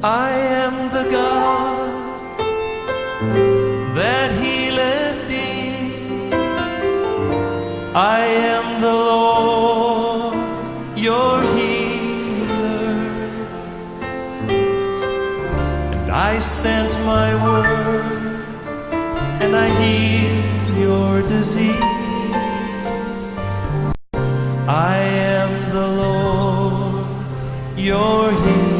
I am the God that healeth thee. I am the Lord, your healer. And I sent my word, and I healed your disease. I am the Lord, your healer.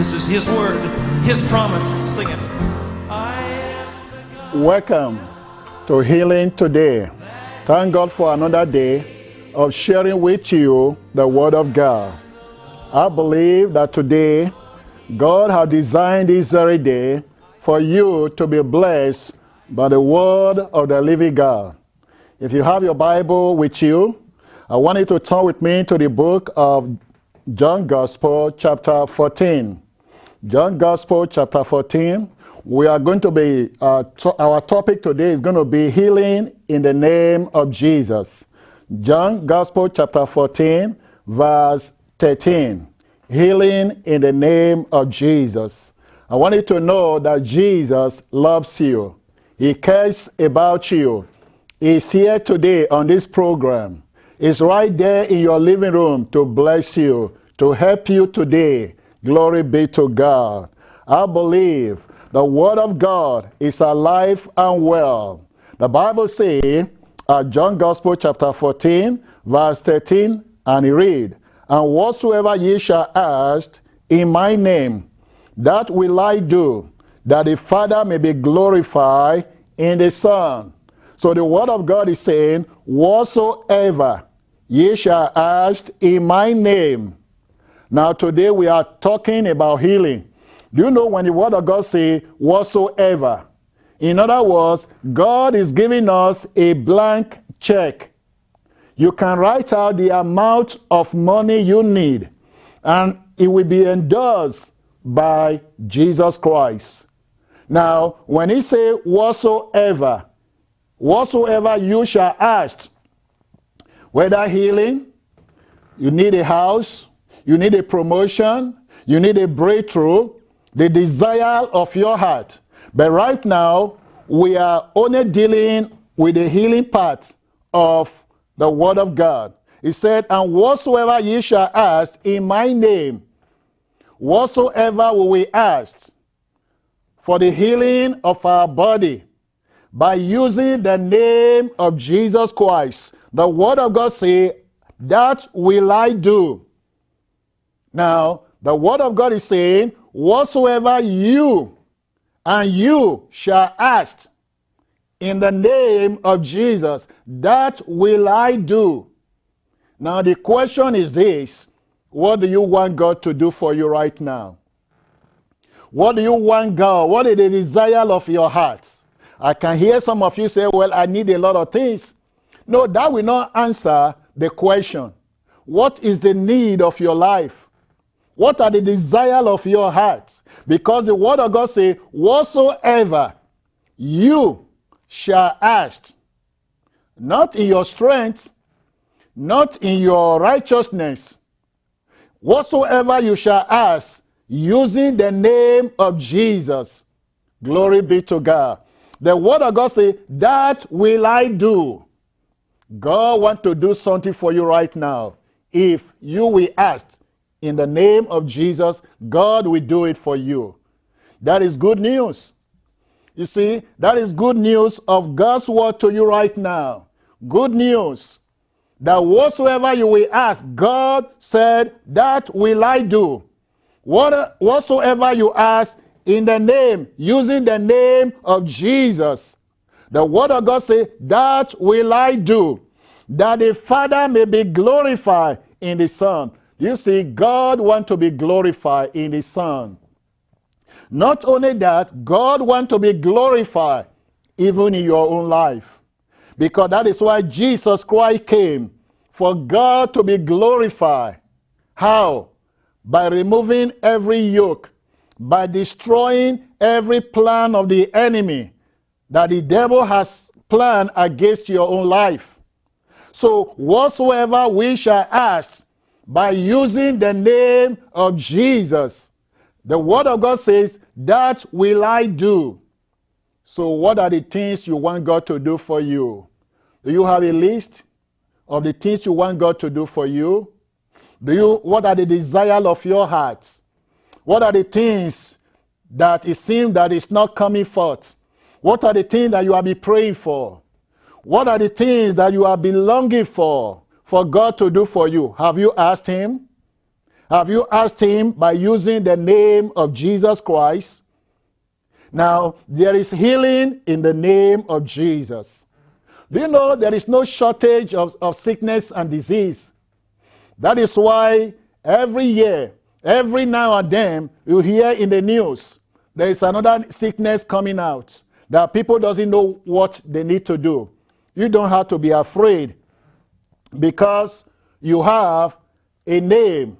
This is His word, His promise. Sing it. I am the God. Welcome to Healing Today. Thank God for another day of sharing with you the Word of God. I believe that today God has designed this very day for you to be blessed by the Word of the living God. If you have your Bible with you, I want you to turn with me to the book of John Gospel, chapter 14. John Gospel, chapter 14. We are going to be, our topic today is going to be healing in the name of Jesus. John Gospel, chapter 14, verse 13. Healing in the name of Jesus. I want you to know that Jesus loves you. He cares about you. He's here today on this program. He's right there in your living room to bless you, to help you today. Glory be to God. I believe the Word of God is alive and well. The Bible says, John Gospel chapter 14, verse 13, and it read, "And whatsoever ye shall ask in my name, that will I do, that the Father may be glorified in the Son." So the Word of God is saying, whatsoever ye shall ask in my name. Now today we are talking about healing. Do you know when the Word of God says whatsoever? In other words, God is giving us a blank check. You can write out the amount of money you need, and it will be endorsed by Jesus Christ. Now, when he says whatsoever you shall ask, whether healing, you need a house, you need a promotion, you need a breakthrough, the desire of your heart. But right now, we are only dealing with the healing part of the Word of God. He said, "And whatsoever ye shall ask in my name," whatsoever will we ask for the healing of our body by using the name of Jesus Christ. The Word of God says, "That will I do." Now, the Word of God is saying, whatsoever you shall ask in the name of Jesus, that will I do. Now, the question is this: what do you want God to do for you right now? What do you want God? What is the desire of your heart? I can hear some of you say, well, I need a lot of things. No, that will not answer the question. What is the need of your life? What are the desires of your heart? Because the Word of God says, whatsoever you shall ask, not in your strength, not in your righteousness, whatsoever you shall ask, using the name of Jesus. Glory be to God. The Word of God says, "That will I do." God wants to do something for you right now. If you will ask in the name of Jesus, God will do it for you. That is good news. You see, that is good news of God's word to you right now. Good news that whatsoever you will ask, God said, "That will I do." Whatsoever you ask in the name, using the name of Jesus, the Word of God says, "That will I do, that the Father may be glorified in the Son." You see, God wants to be glorified in the Son. Not only that, God wants to be glorified even in your own life. Because that is why Jesus Christ came, for God to be glorified. How? By removing every yoke, by destroying every plan of the enemy that the devil has planned against your own life. So whatsoever we shall ask by using the name of Jesus, The word of God says, that will I do. So what are the things you want God to do for you? Do you have a list of the things you want God to do for you? What are the desires of your heart? What are the things that it seems that is not coming forth? What are the things that you have been praying for? What are the things that you have been longing for God to do for you? Have you asked him? Have you asked him by using the name of Jesus Christ? Now, there is healing in the name of Jesus. Do you know there is no shortage of sickness and disease? That is why every year, every now and then, you hear in the news, there is another sickness coming out that people doesn't know what they need to do. You don't have to be afraid because you have a name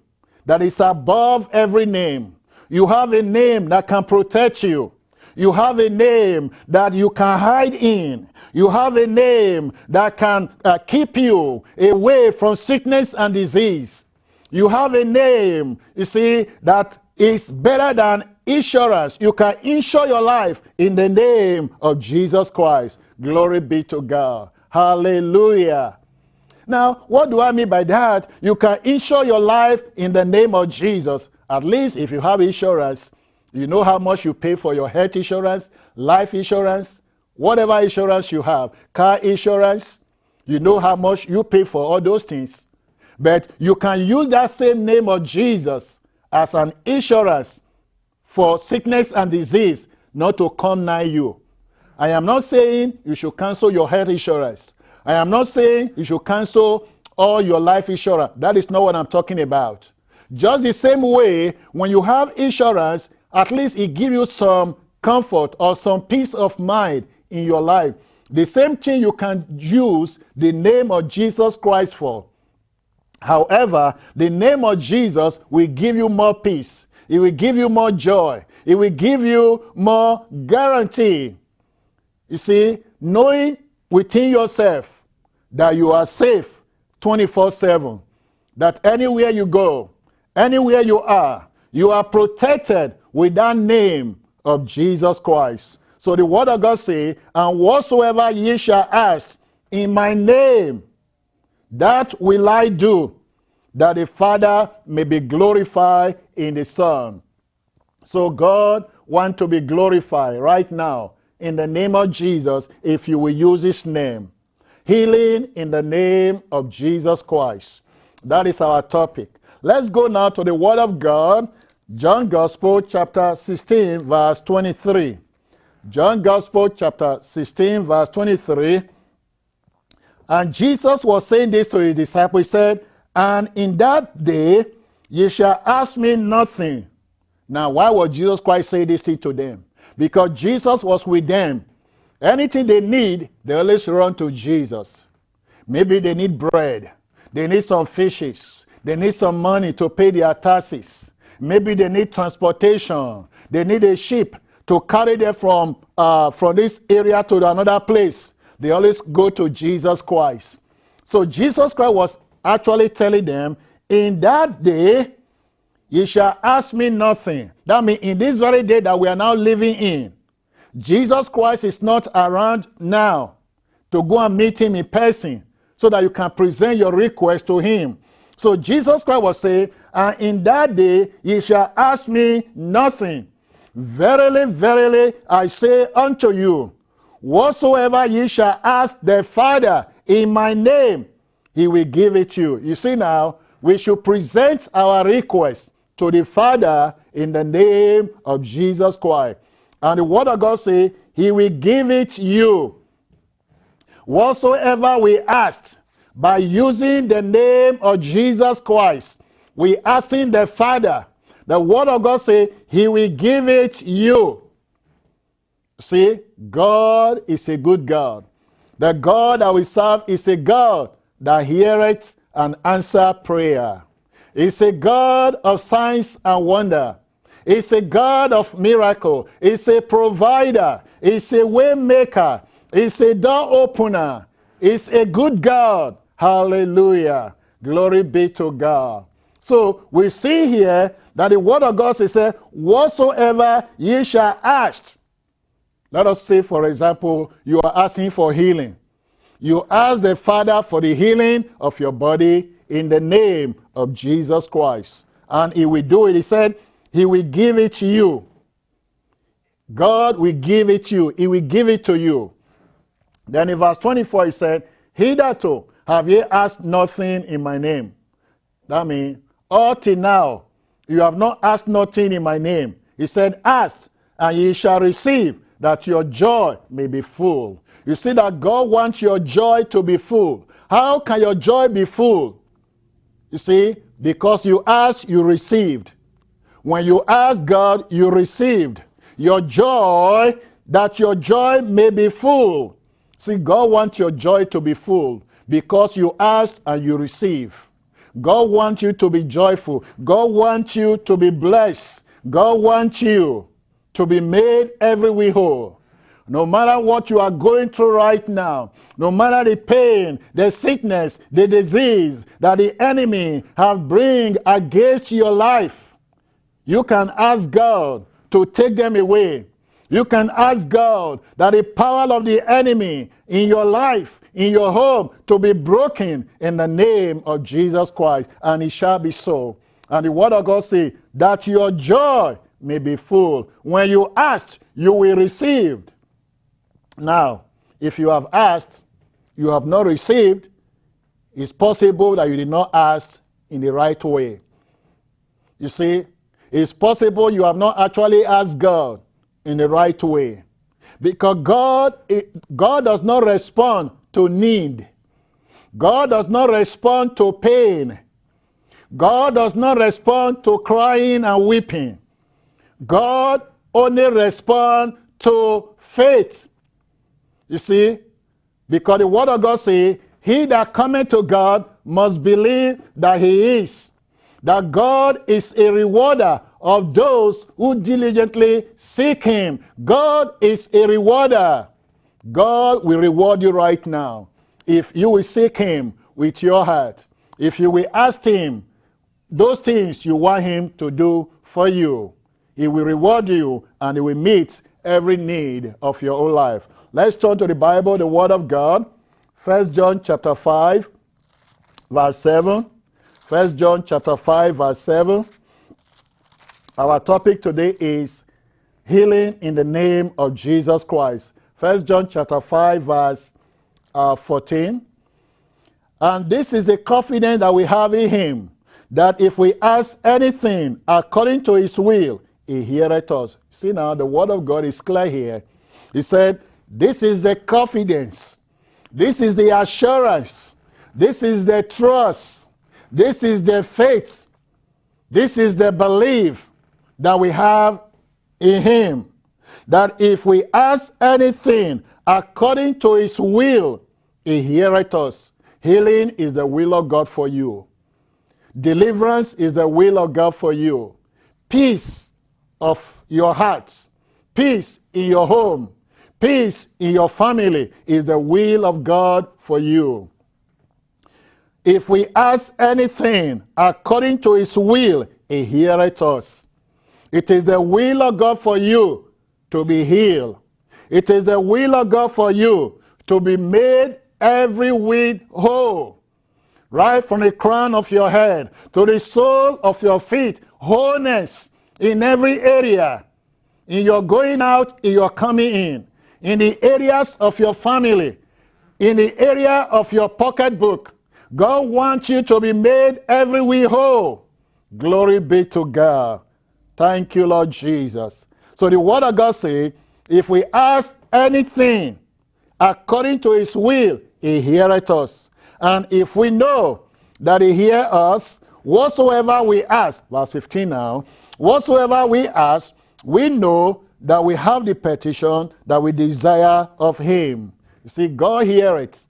that is above every name. You have a name that can protect you. You have a name that you can hide in. You have a name that can keep you away from sickness and disease. You have a name, you see, that is better than insurance. You can insure your life in the name of Jesus Christ. Glory be to God. Hallelujah. Now, what do I mean by that? You can insure your life in the name of Jesus. At least if you have insurance, you know how much you pay for your health insurance, life insurance, whatever insurance you have, car insurance, you know how much you pay for all those things. But you can use that same name of Jesus as an insurance for sickness and disease not to come nigh you. I am not saying you should cancel your health insurance. I am not saying you should cancel all your life insurance. That is not what I'm talking about. Just the same way, when you have insurance, at least it gives you some comfort or some peace of mind in your life. The same thing you can use the name of Jesus Christ for. However, the name of Jesus will give you more peace. It will give you more joy. It will give you more guarantee. You see, knowing within yourself that you are safe 24/7, that anywhere you go, anywhere you are protected with that name of Jesus Christ. So the word of God says, and whatsoever ye shall ask in my name, that will I do, that the Father may be glorified in the Son. So God wants to be glorified right now in the name of Jesus if you will use his name. Healing in the name of Jesus Christ. That is our topic. Let's go now to the Word of God. John Gospel chapter 16 verse 23. John Gospel chapter 16 verse 23. And Jesus was saying this to his disciples. He said, and in that day ye shall ask me nothing. Now, why would Jesus Christ say this thing to them? Because Jesus was with them. Anything they need, they always run to Jesus. Maybe they need bread. They need some fishes. They need some money to pay their taxes. Maybe they need transportation. They need a ship to carry them from this area to another place. They always go to Jesus Christ. So Jesus Christ was actually telling them, in that day, ye shall ask me nothing. That means in this very day that we are now living in, Jesus Christ is not around now to go and meet him in person so that you can present your request to him. So Jesus Christ was saying, and in that day ye shall ask me nothing. Verily, verily, I say unto you, whatsoever ye shall ask the Father in my name, he will give it to you. You see now, we should present our request to the Father in the name of Jesus Christ. And the word of God says, he will give it you. Whatsoever we asked, by using the name of Jesus Christ, we asking the Father. The word of God says, he will give it you. See, God is a good God. The God that we serve is a God that heareth and answer prayer. It's a God of signs and wonder. It's a God of miracle. It's a provider. It's a way maker. It's a door opener. It's a good God. Hallelujah. Glory be to God. So we see here That the word of God says, whatsoever ye shall ask. Let us say, for example, you are asking for healing. You ask the Father for the healing of your body in the name of Jesus Christ. And he will do it. He said, he will give it to you. God will give it to you. He will give it to you. Then in verse 24, he said, hitherto have ye asked nothing in my name. That means, all till now, you have not asked nothing in my name. He said, ask, and ye shall receive, that your joy may be full. You see that God wants your joy to be full. How can your joy be full? You see, because you asked, you received. When you asked God, you received. Your joy, that your joy may be full. See, God wants your joy to be full because you asked and you receive. God wants you to be joyful. God wants you to be blessed. God wants you to be made every way whole. No matter what you are going through right now, no matter the pain, the sickness, the disease that the enemy have bring against your life, you can ask God to take them away. You can ask God that the power of the enemy in your life, in your home, to be broken in the name of Jesus Christ, and it shall be so. And the word of God says that your joy may be full. When you ask, you will receive. Now, if you have asked, you have not received, it's possible that you did not ask in the right way. You see, it's possible you have not actually asked God in the right way. Because God does not respond to need. God does not respond to pain. God does not respond to crying and weeping. God only responds to faith. You see, because the word of God says, he that cometh to God must believe that he is. That God is a rewarder of those who diligently seek him. God is a rewarder. God will reward you right now if you will seek him with your heart. If you will ask him those things you want him to do for you, he will reward you and he will meet every need of your own life. Let's turn to the Bible, the Word of God. 1 John chapter 5, verse 7. 1 John chapter 5, verse 7. Our topic today is healing in the name of Jesus Christ. 1 John chapter 5, verse 14. And this is the confidence that we have in him, that if we ask anything according to his will, he heareth us. See now, the word of God is clear here. He said, this is the confidence. This is the assurance. This is the trust. This is the faith. This is the belief that we have in him. That if we ask anything according to his will, he heareth us. Healing is the will of God for you. Deliverance is the will of God for you. Peace of your heart. Peace in your home. Peace in your family is the will of God for you. If we ask anything according to his will, he heareth us. It is the will of God for you to be healed. It is the will of God for you to be made every way whole. Right from the crown of your head to the sole of your feet. Wholeness in every area. In your going out, in your coming in. In the areas of your family. In the area of your pocketbook. God wants you to be made every way whole. Glory be to God. Thank you, Lord Jesus. So the word of God says, if we ask anything according to his will, he heareth us. And if we know that he hears us, whatsoever we ask, verse 15 now, whatsoever we ask, we know that we have the petition that we desire of him. You see, God hears it.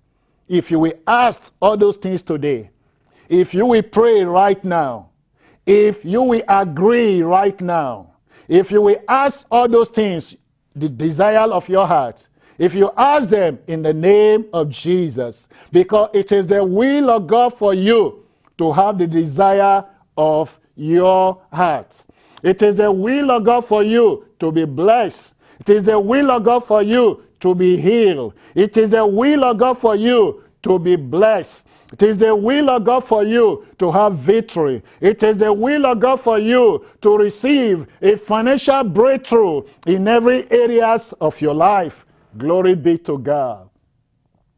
If you will ask all those things today, if you will pray right now, if you will agree right now, if you will ask all those things, the desire of your heart, if you ask them in the name of Jesus, because it is the will of God for you to have the desire of your heart. It is the will of God for you to be blessed. It is the will of God for you to be healed. It is the will of God for you to be blessed. It is the will of God for you to have victory. It is the will of God for you to receive a financial breakthrough in every areas of your life. Glory be to God.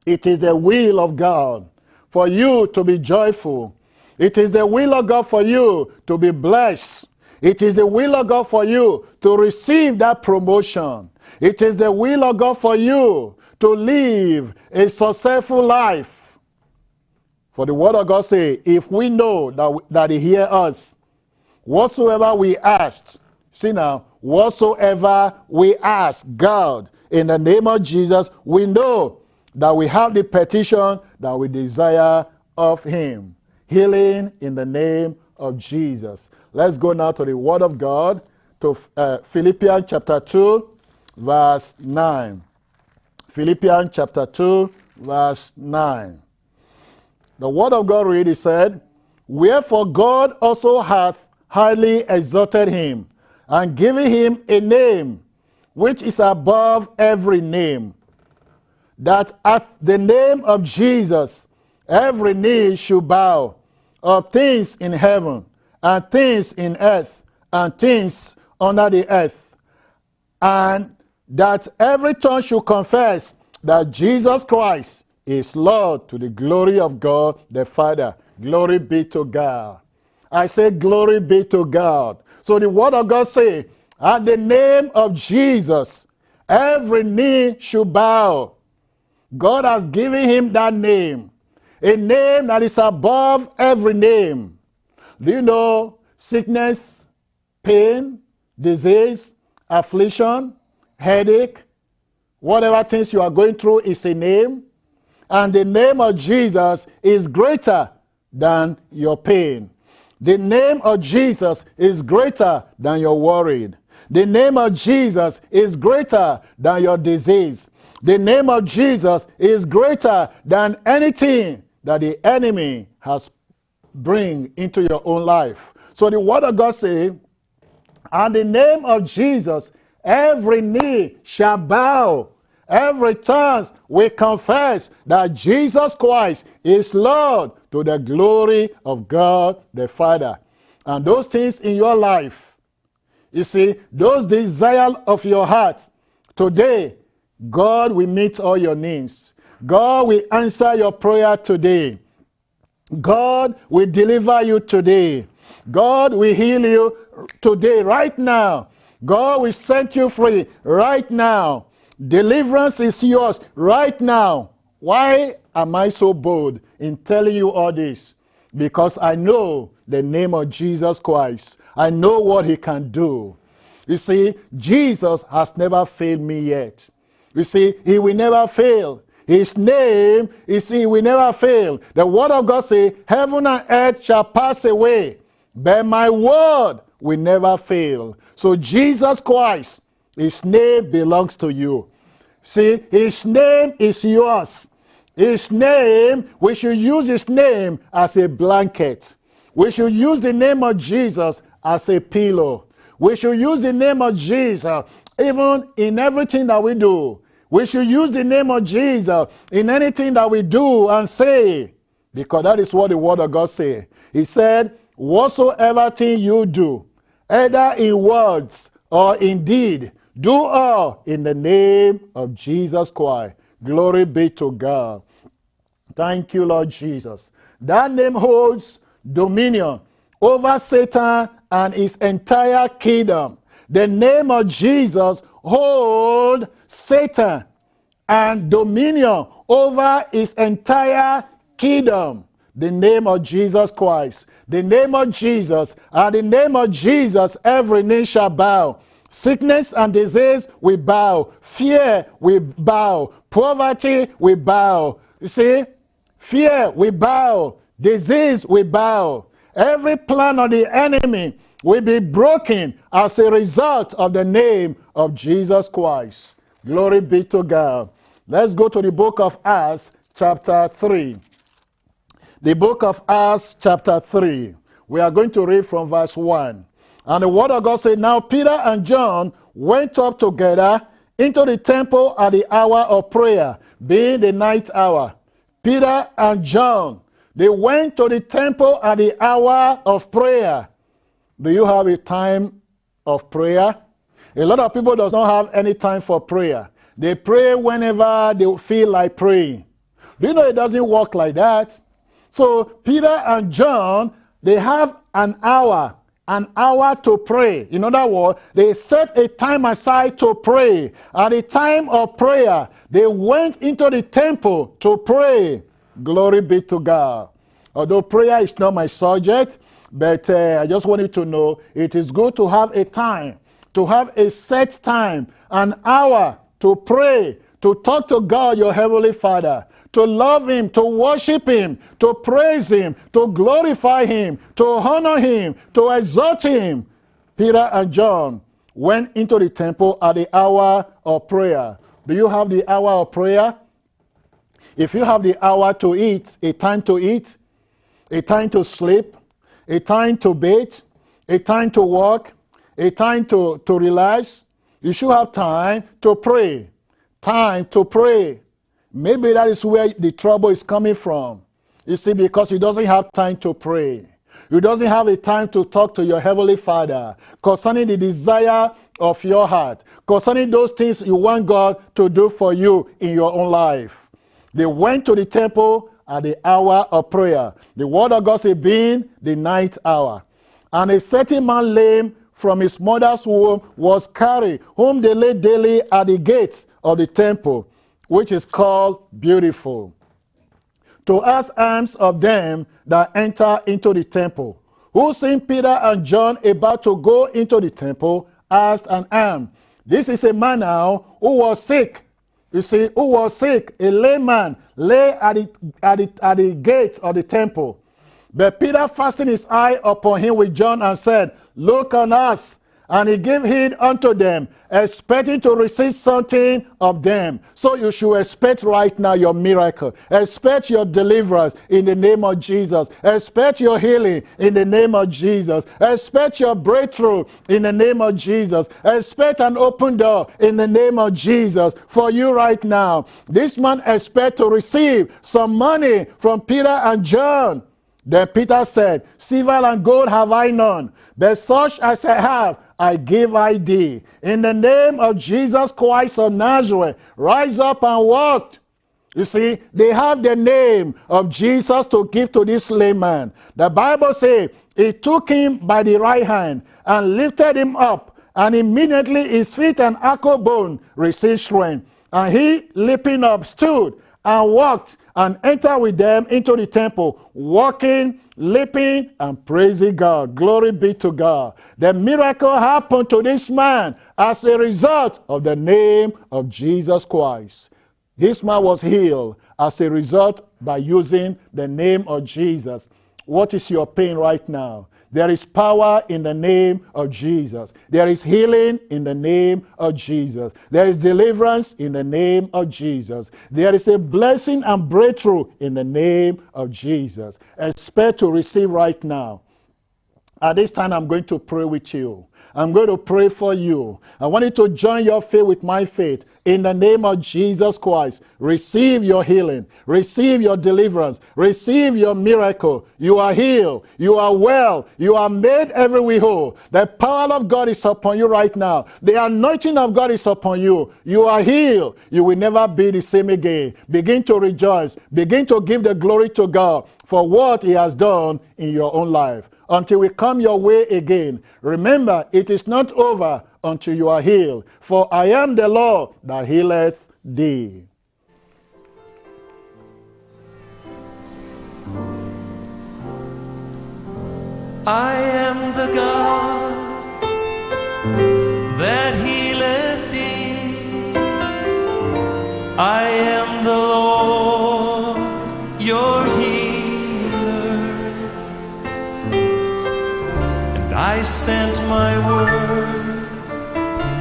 It is the will of God for you to be joyful. It is the will of God for you to be blessed. It is the will of God for you to receive that promotion. It is the will of God for you to live a successful life. For the word of God says, if we know that he hears us, whatsoever we ask, see now, whatsoever we ask God in the name of Jesus, we know that we have the petition that we desire of him. Healing in the name of Jesus. Let's go now to the word of God, to Philippians chapter 2, verse 9. Philippians chapter 2, verse 9. The word of God really said, wherefore God also hath highly exalted him, and given him a name which is above every name, that at the name of Jesus every knee should bow, of things in heaven, and things in earth, and things under the earth, and that every tongue should confess that Jesus Christ is Lord, to the glory of God the Father. Glory be to God. I say glory be to God. So the word of God says, at the name of Jesus, every knee should bow. God has given him that name, a name that is above every name. Do you know sickness, pain, disease, affliction, headache, whatever things you are going through is a name? And the name of Jesus is greater than your pain. The name of Jesus is greater than your worry. The name of Jesus is greater than your disease. The name of Jesus is greater than anything that the enemy has bring into your own life. So the word of God says, and the name of Jesus, every knee shall bow, every tongue will confess that Jesus Christ is Lord, to the glory of God the Father. And those things in your life, you see, those desires of your heart, today, God will meet all your needs. God will answer your prayer today. God will deliver you today. God will heal you today, right now. God will set you free right now. Deliverance is yours right now. Why am I so bold in telling you all this? Because I know the name of Jesus Christ. I know what he can do. You see, Jesus has never failed me yet. You see, he will never fail. His name is he will never fail. The word of God says, heaven and earth shall pass away, but my word will never fail. So Jesus Christ, his name belongs to you. See, his name is yours. His name, we should use his name as a blanket. We should use the name of Jesus as a pillow. We should use the name of Jesus even in everything that we do. We should use the name of Jesus in anything that we do and say, because that is what the word of God says. He said, whatsoever thing you do, either in words or in deed, do all in the name of Jesus Christ. Glory be to God. Thank you, Lord Jesus. That name holds dominion over Satan and his entire kingdom. The name of Jesus holds Satan and dominion over his entire kingdom. The name of Jesus Christ. The name of Jesus. And the name of Jesus, every knee shall bow. Sickness and disease will bow. Fear will bow. Poverty will bow. You see? Fear will bow. Disease will bow. Every plan of the enemy will be broken as a result of the name of Jesus Christ. Glory be to God. Let's go to the book of Acts chapter 3. The book of Acts chapter 3. We are going to read from verse 1. And the word of God said, Now Peter and John went up together into the temple at the hour of prayer, being the ninth hour. Peter and John, they went to the temple at the hour of prayer. Do you have a time of prayer? A lot of people does not have any time for prayer. They pray whenever they feel like praying. Do you know it doesn't work like that? So Peter and John, they have an hour to pray. In other words, they set a time aside to pray. At the time of prayer, they went into the temple to pray. Glory be to God. Although prayer is not my subject, but I just want you to know it is good to have a time, to have a set time, an hour to pray, to talk to God, your Heavenly Father, to love Him, to worship Him, to praise Him, to glorify Him, to honor Him, to exalt Him. Peter and John went into the temple at the hour of prayer. Do you have the hour of prayer? If you have the hour to eat, a time to sleep, a time to bathe, a time to walk, a time to relax, you should have time to pray. Time to pray. Maybe that is where the trouble is coming from. You see, because he doesn't have time to pray. You doesn't have a time to talk to your Heavenly Father concerning the desire of your heart, concerning those things you want God to do for you in your own life. They went to the temple at the hour of prayer. The word of God said, being the ninth hour. And a certain man lame from his mother's womb was carried, whom they laid daily at the gates of the temple, which is called Beautiful, to ask alms of them that enter into the temple. Who, seeing Peter and John about to go into the temple, asked an alms. This is a man now who was sick. You see, who was sick, a lame man, lay at the gate of the temple. But Peter fastened his eye upon him with John and said, Look on us. And he gave heed unto them, expecting to receive something of them. So you should expect right now your miracle. Expect your deliverance in the name of Jesus. Expect your healing in the name of Jesus. Expect your breakthrough in the name of Jesus. Expect an open door in the name of Jesus for you right now. This man expects to receive some money from Peter and John. Then Peter said, Silver and gold have I none, but such as I have, I give I thee. In the name of Jesus Christ of Nazareth, rise up and walk. You see, they have the name of Jesus to give to this lame man. The Bible says, he took him by the right hand and lifted him up, and immediately his feet and ankle bone received strength. And he, leaping up, stood and walked and entered with them into the temple, walking, leaping, and praising God. Glory be to God. The miracle happened to this man as a result of the name of Jesus Christ. This man was healed as a result by using the name of Jesus. What is your pain right now? There is power in the name of Jesus. There is healing in the name of Jesus. There is deliverance in the name of Jesus. There is a blessing and breakthrough in the name of Jesus. Expect to receive right now. At this time, I'm going to pray with you. I'm going to pray for you. I want you to join your faith with my faith. In the name of Jesus Christ, receive your healing. Receive your deliverance. Receive your miracle. You are healed. You are well. You are made every way whole. The power of God is upon you right now. The anointing of God is upon you. You are healed. You will never be the same again. Begin to rejoice. Begin to give the glory to God for what He has done in your own life. Until we come your way again, remember, it is not over until you are healed. For I am the Lord that healeth thee. I am the God that healeth thee. I am the Lord, your healer. And I sent my word,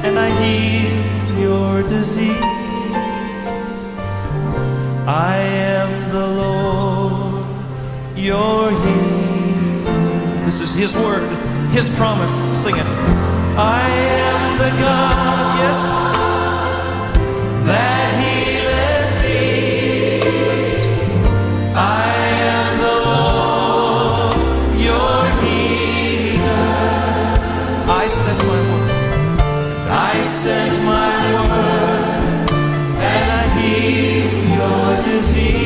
and I healed your disease. I am the Lord, your healer. This is His word, His promise. Sing it. I am the God, yes, that healeth thee. I am the Lord, your healer. I sent my word. I sent my word, and I heal your disease.